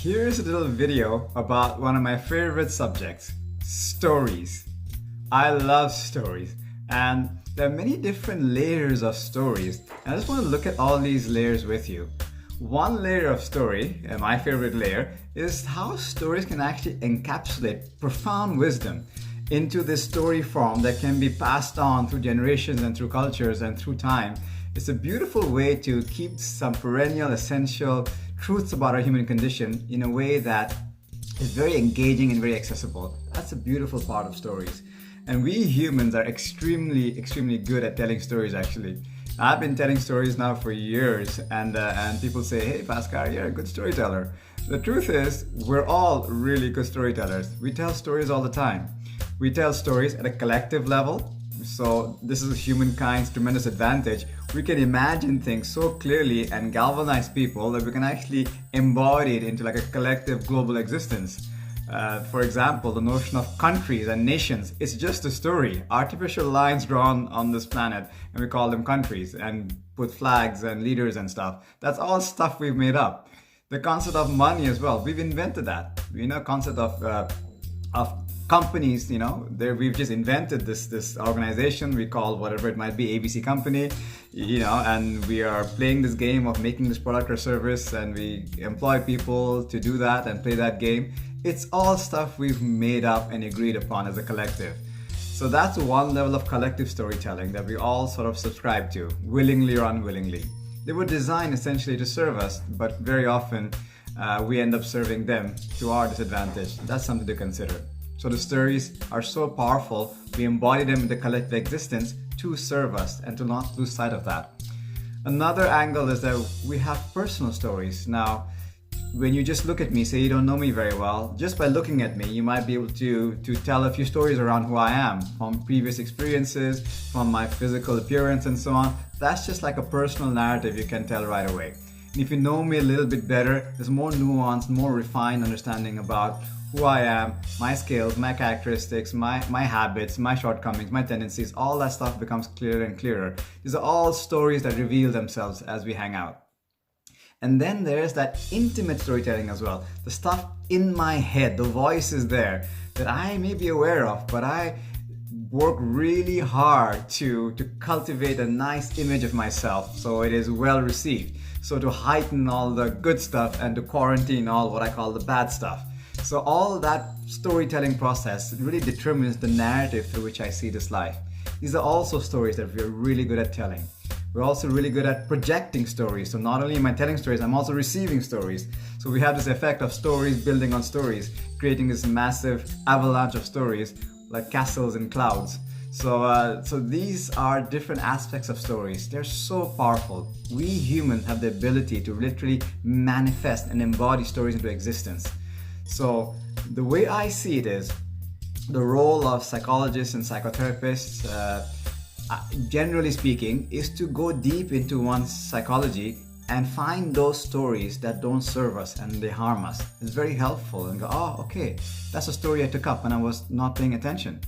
Here's a little video about one of my favorite subjects, stories. I love stories, and there are many different layers of stories, and I just want to look at all these layers with you. One layer of story, and my favorite layer, is how stories can actually encapsulate profound wisdom into this story form that can be passed on through generations and through cultures and through time. It's a beautiful way to keep some perennial, essential truths about our human condition in a way that is very engaging and very accessible. That's a beautiful part of stories. And we humans are extremely good at telling stories, actually. I've been telling stories now for years, and people say, "Hey, Pascal, you're a good storyteller." The truth is, we're all really good storytellers. We tell stories all the time. We tell stories at a collective level. So this is humankind's tremendous advantage. We can imagine things so clearly and galvanize people that we can actually embody it into like a collective global existence. For example, the notion of countries and nations, it's just a story. Artificial lines drawn on this planet, and we call them countries, and put flags and leaders and stuff. That's all stuff we've made up. The concept of money as well, we've invented that. Concept of companies, we've just invented this organization we call whatever it might be, ABC Company, and we are playing this game of making this product or service, and we employ people to do that and play that game. It's all stuff we've made up and agreed upon as a collective. So that's one level of collective storytelling that we all sort of subscribe to, willingly or unwillingly. They were designed essentially to serve us, but very often we end up serving them to our disadvantage. That's something to consider. So the stories are so powerful, we embody them in the collective existence to serve us and to not lose sight of that. Another angle is that we have personal stories. Now, when you just look at me, say you don't know me very well, just by looking at me, you might be able to tell a few stories around who I am, from previous experiences, from my physical appearance and so on. That's just like a personal narrative you can tell right away. And if you know me a little bit better, there's more nuanced, more refined understanding about who I am, my skills, my characteristics, my habits, my shortcomings, my tendencies. All that stuff becomes clearer and clearer. These are all stories that reveal themselves as we hang out. And then there's that intimate storytelling as well. The stuff in my head, the voices there that I may be aware of, but I work really hard to cultivate a nice image of myself so it is well received. So to heighten all the good stuff and to quarantine all what I call the bad stuff. So all that storytelling process really determines the narrative through which I see this life. These are also stories that we're really good at telling. We're also really good at projecting stories. So not only am I telling stories, I'm also receiving stories. So we have this effect of stories building on stories, creating this massive avalanche of stories like castles in clouds. So these are different aspects of stories. They're so powerful. We humans have the ability to literally manifest and embody stories into existence. So the way I see it is the role of psychologists and psychotherapists, generally speaking, is to go deep into one's psychology and find those stories that don't serve us and they harm us. It's very helpful and go, oh, okay, that's a story I took up when I was not paying attention.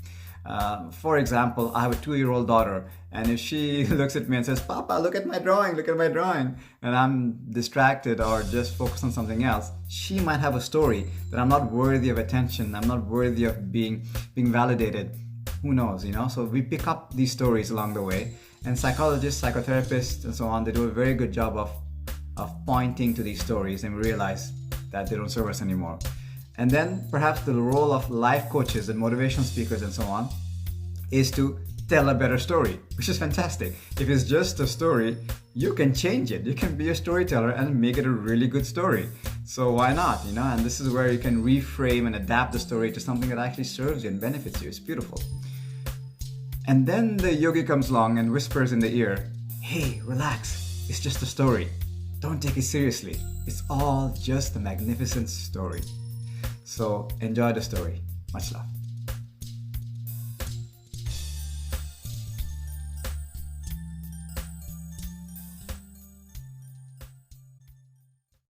For example, I have a 2-year-old daughter, and if she looks at me and says, "Papa, look at my drawing, and I'm distracted or just focused on something else, she might have a story that I'm not worthy of attention, I'm not worthy of being validated. Who knows, So we pick up these stories along the way, and psychologists, psychotherapists, and so on, they do a very good job of pointing to these stories, and we realize that they don't serve us anymore. And then perhaps the role of life coaches and motivational speakers and so on is to tell a better story, which is fantastic. If it's just a story, you can change it. You can be a storyteller and make it a really good story. So why not, And this is where you can reframe and adapt the story to something that actually serves you and benefits you. It's beautiful. And then the yogi comes along and whispers in the ear, "Hey, relax. It's just a story. Don't take it seriously. It's all just a magnificent story." So enjoy the story. Much love.